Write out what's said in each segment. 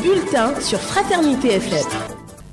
bulletin sur Fraternité FM.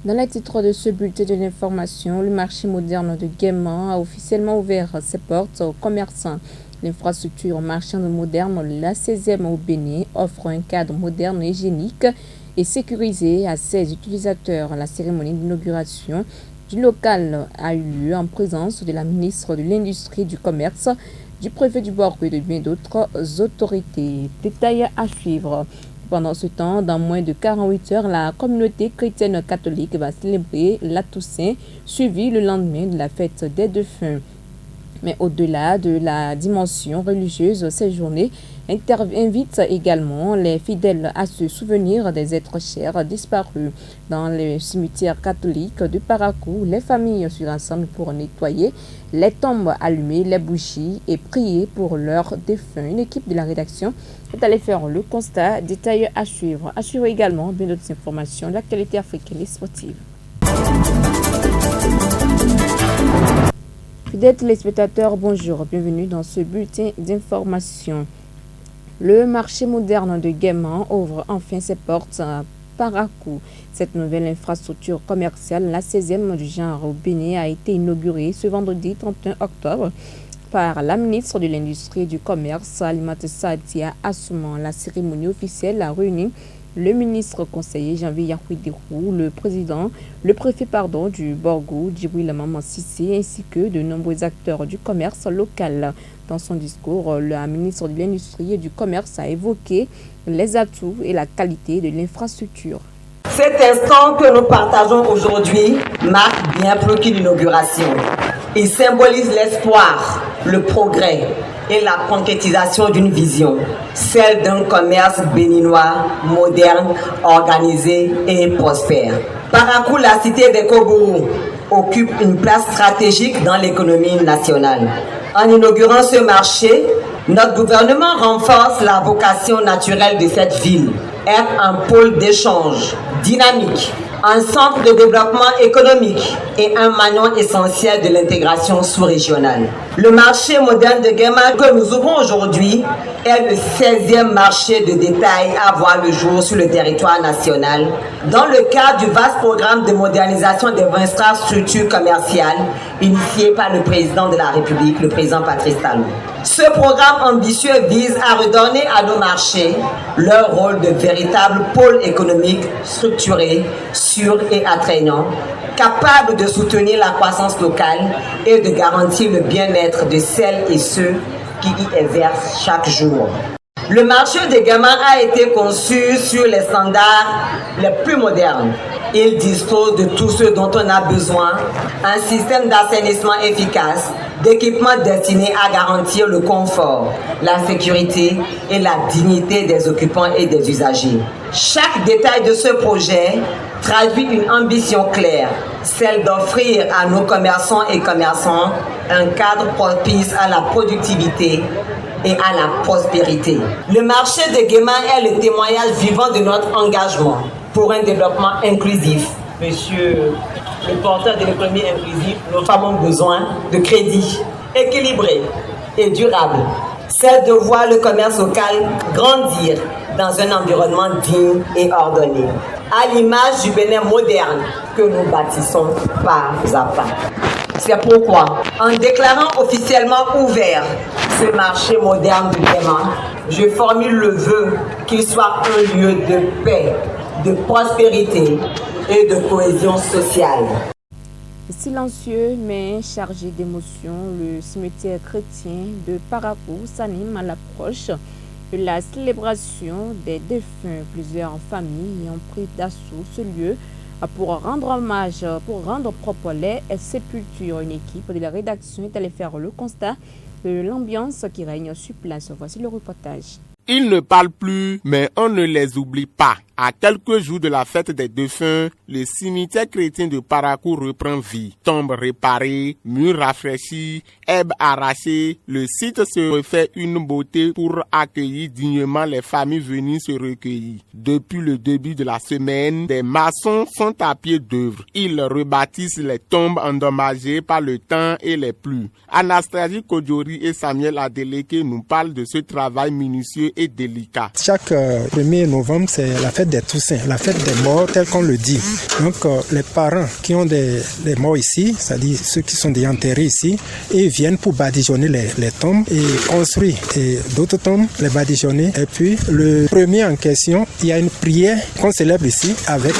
Dans les titres de ce bulletin de l'information, le marché moderne de Guéman a officiellement ouvert ses portes aux commerçants. L'infrastructure marchande moderne, la 16e au Bénin, offre un cadre moderne, hygiénique et sécurisé à ses utilisateurs. La cérémonie d'inauguration du local a eu lieu en présence de la ministre de l'Industrie et du Commerce, du préfet du Borgo et de bien d'autres autorités. Détail à suivre. Pendant ce temps, dans moins de 48 heures, la communauté chrétienne catholique va célébrer la Toussaint, suivie le lendemain de la fête des défunts. Mais au-delà de la dimension religieuse, ces journées invitent également les fidèles à se souvenir des êtres chers disparus. Dans le cimetière catholique de Parakou, les familles se rassemblent pour nettoyer les tombes, allumer les bougies et prier pour leurs défunts. Une équipe de la rédaction est allée faire le constat. Détail à suivre. À suivre également bien d'autres informations de l'actualité africaine et sportive. Fidèles téléspectateurs, bonjour, bienvenue dans ce bulletin d'information. Le marché moderne de Guéman ouvre enfin ses portes à Parakou. Cette nouvelle infrastructure commerciale, la 16e du genre au Bénin, a été inaugurée ce vendredi 31 octobre par la ministre de l'Industrie et du Commerce, Alimata Sadia Assouman. La cérémonie officielle a réuni le ministre conseiller Janvier Yahuidirou, le préfet du Borgo, Djibril Maman Sissé, ainsi que de nombreux acteurs du commerce local. Dans son discours, la ministre de l'Industrie et du Commerce a évoqué les atouts et la qualité de l'infrastructure. Cet instant que nous partageons aujourd'hui marque bien plus qu'une inauguration. Il symbolise l'espoir, le progrès et la concrétisation d'une vision, celle d'un commerce béninois moderne, organisé et prospère. Parakou, la cité des Kobourou, occupe une place stratégique dans l'économie nationale. En inaugurant ce marché, notre gouvernement renforce la vocation naturelle de cette ville, être un pôle d'échange dynamique, un centre de développement économique et un maillon essentiel de l'intégration sous-régionale. Le marché moderne de Guéman que nous ouvrons aujourd'hui est le 16e marché de détail à voir le jour sur le territoire national dans le cadre du vaste programme de modernisation des infrastructures commerciales initié par le président de la République, le président Patrice Talon. Ce programme ambitieux vise à redonner à nos marchés leur rôle de véritable pôle économique structuré, sûr et attrayant, capable de soutenir la croissance locale et de garantir le bien-être de celles et ceux qui y exercent chaque jour. Le marché de Guéman a été conçu sur les standards les plus modernes. Il dispose de tout ce dont on a besoin, un système d'assainissement efficace, d'équipements destinés à garantir le confort, la sécurité et la dignité des occupants et des usagers. Chaque détail de ce projet traduit une ambition claire, celle d'offrir à nos commerçants et commerçants un cadre propice à la productivité et à la prospérité. Le marché de Guéman est le témoignage vivant de notre engagement pour un développement inclusif. Monsieur le porteur de l'économie inclusive, nos femmes ont besoin de crédits équilibrés et durables. C'est de voir le commerce local grandir dans un environnement digne et ordonné, à l'image du Bénin moderne que nous bâtissons pas à pas. C'est pourquoi, en déclarant officiellement ouvert ce marché moderne du Guéman, je formule le vœu qu'il soit un lieu de paix, de prospérité et de cohésion sociale. Silencieux mais chargé d'émotions, le cimetière chrétien de Parakou s'anime à l'approche de la célébration des défunts. Plusieurs familles ont pris d'assaut ce lieu pour rendre propre les sépultures. Une équipe de la rédaction est allée faire le constat de l'ambiance qui règne sur place. Voici le reportage. Ils ne parlent plus, mais on ne les oublie pas. À quelques jours de la fête des défunts, le cimetière chrétien de Parakou reprend vie. Tombes réparées, murs rafraîchis, herbes arrachées, le site se refait une beauté pour accueillir dignement les familles venues se recueillir. Depuis le début de la semaine, des maçons sont à pied d'œuvre. Ils rebâtissent les tombes endommagées par le temps et les pluies. Anastasie Kodjori et Samuel Adeleke nous parlent de ce travail minutieux et délicat. Chaque 1er novembre, c'est la fête des Toussaints, la fête des morts, tel qu'on le dit. Donc, les parents qui ont des morts ici, c'est-à-dire ceux qui sont déjà enterrés ici, ils viennent pour badigeonner les tombes et construire d'autres tombes, les badigeonner. Et puis, le premier en question, il y a une prière qu'on célèbre ici avec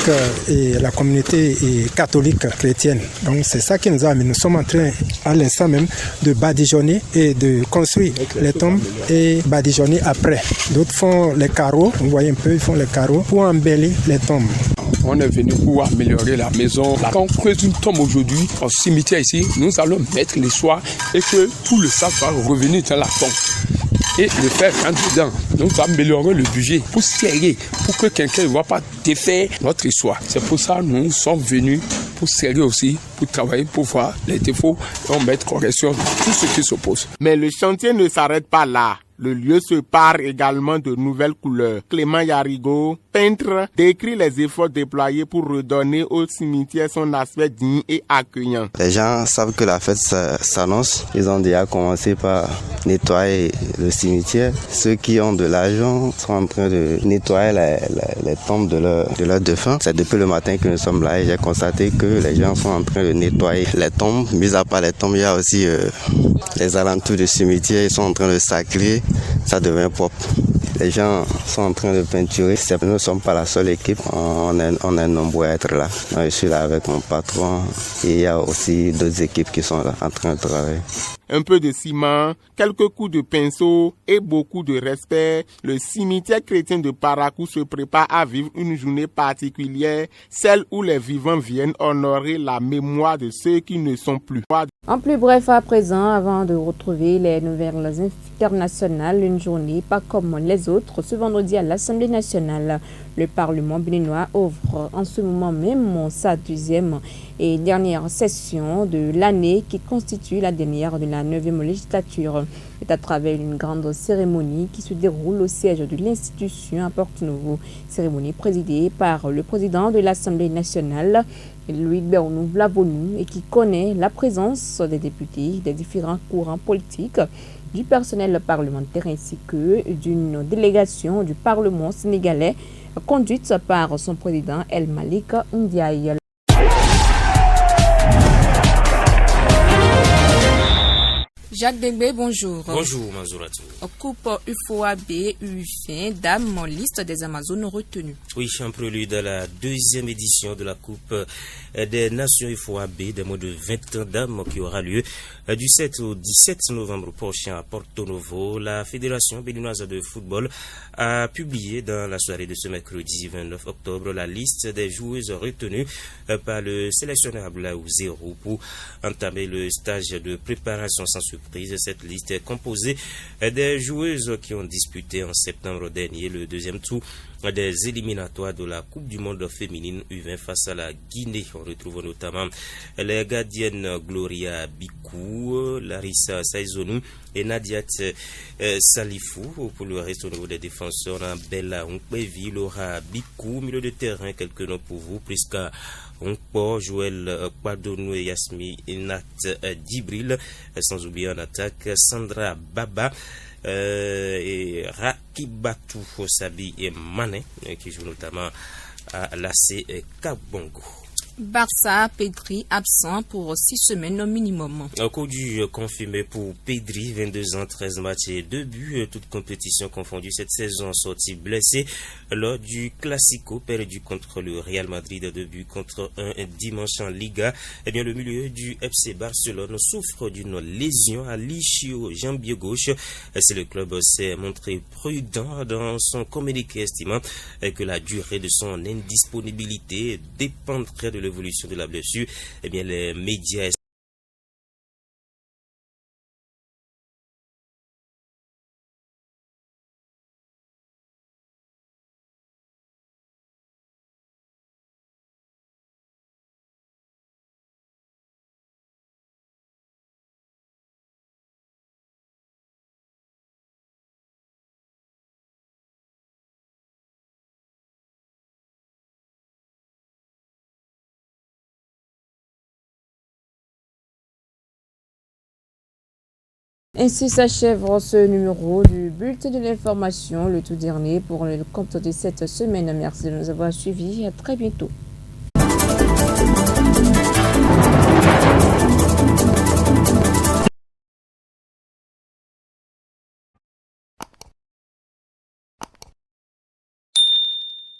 la communauté catholique chrétienne. Donc, c'est ça qui nous a amené. Nous sommes en train, à l'instant même, de badigeonner et de construire les tombes et badigeonner après. D'autres font les carreaux, vous voyez un peu, ils font les carreaux pour embellir les tombes. On est venu pour améliorer la maison. Quand on creuse une tombe aujourd'hui, au cimetière ici, nous allons mettre les soies et que tout le sang va revenir dans la tombe. Et le faire rentrer dedans. Nous améliorons le budget pour serrer, pour que quelqu'un ne va pas défaire notre histoire. C'est pour ça que nous sommes venus pour serrer aussi, pour travailler, pour voir les défauts et on mettre correction de tout ce qui s'oppose. Mais le chantier ne s'arrête pas là. Le lieu se pare également de nouvelles couleurs. Clément Yarigo, peintre, décrit les efforts déployés pour redonner au cimetière son aspect digne et accueillant. Les gens savent que la fête s'annonce. Ils ont déjà commencé par nettoyer le cimetière. Ceux qui ont de l'argent sont en train de nettoyer les tombes de leurs défunts. C'est depuis le matin que nous sommes là et j'ai constaté que les gens sont en train de nettoyer les tombes. Mis à part les tombes, il y a aussi les alentours du cimetière. Ils sont en train de sacrer. Ça devient propre. Les gens sont en train de peinturer. Nous ne sommes pas la seule équipe. On est nombreux à être là. Je suis là avec mon patron et il y a aussi d'autres équipes qui sont là en train de travailler. Un peu de ciment, quelques coups de pinceau et beaucoup de respect, le cimetière chrétien de Parakou se prépare à vivre une journée particulière, celle où les vivants viennent honorer la mémoire de ceux qui ne sont plus. En plus bref à présent, avant de retrouver les nouvelles internationales, une journée pas comme les autres, ce vendredi à l'Assemblée nationale. Le Parlement béninois ouvre en ce moment même sa deuxième et dernière session de l'année qui constitue la dernière de la 9e législature. C'est à travers une grande cérémonie qui se déroule au siège de l'institution à Porto-Novo. Cérémonie présidée par le président de l'Assemblée nationale, Louis Bernou Vlavonou, et qui connaît la présence des députés des différents courants politiques, du personnel parlementaire ainsi que d'une délégation du Parlement sénégalais conduite par son président El Malik Ndiaye. Jacques Degbe, bonjour. Bonjour, Manzouratou. Coupe UFOAB U20, dame en liste des Amazones retenues. Oui, en prélude à la deuxième édition de la Coupe des Nations UFOAB, des mots de 20 dames qui aura lieu du 7 au 17 novembre prochain à Porto Novo. La Fédération béninoise de football a publié dans la soirée de ce mercredi 29 octobre la liste des joueuses retenues par le sélectionneur Ablaou Zéro pour entamer le stage de préparation sans surprise. Cette liste est composée des joueuses qui ont disputé en septembre dernier le deuxième tour des éliminatoires de la Coupe du Monde féminine U20 face à la Guinée. On retrouve notamment les gardiennes Gloria Bikou, Larissa Saizonou et Nadiat Salifou. Pour le reste, au niveau des défenseurs, Bella Onkpevi, Laura Bikou, milieu de terrain, quelques noms pour vous, Priska Onkpo, Joël Kwadonou et Yasmi Nat Dibril, sans oublier en attaque Sandra Baba et Rakibatu Sabi et Mané, qui jouent notamment à l'AC Kabongo. Barça, Pedri, absent pour 6 semaines au minimum. Au cours du confirmé pour Pedri, 22 ans, 13 matchs et 2 buts, toute compétition confondue cette saison, sorti blessé lors du Classico perdu contre le Real Madrid, 2 buts contre 1 dimanche en Liga. Eh bien, le milieu du FC Barcelone souffre d'une lésion à l'ischio jambier gauche. C'est le club s'est montré prudent dans son communiqué, estimant que la durée de son indisponibilité dépendrait de l'évolution de la blessure. Eh bien, les médias Ainsi s'achève ce numéro du bulletin de l'information, le tout dernier pour le compte de cette semaine. Merci de nous avoir suivis. À très bientôt.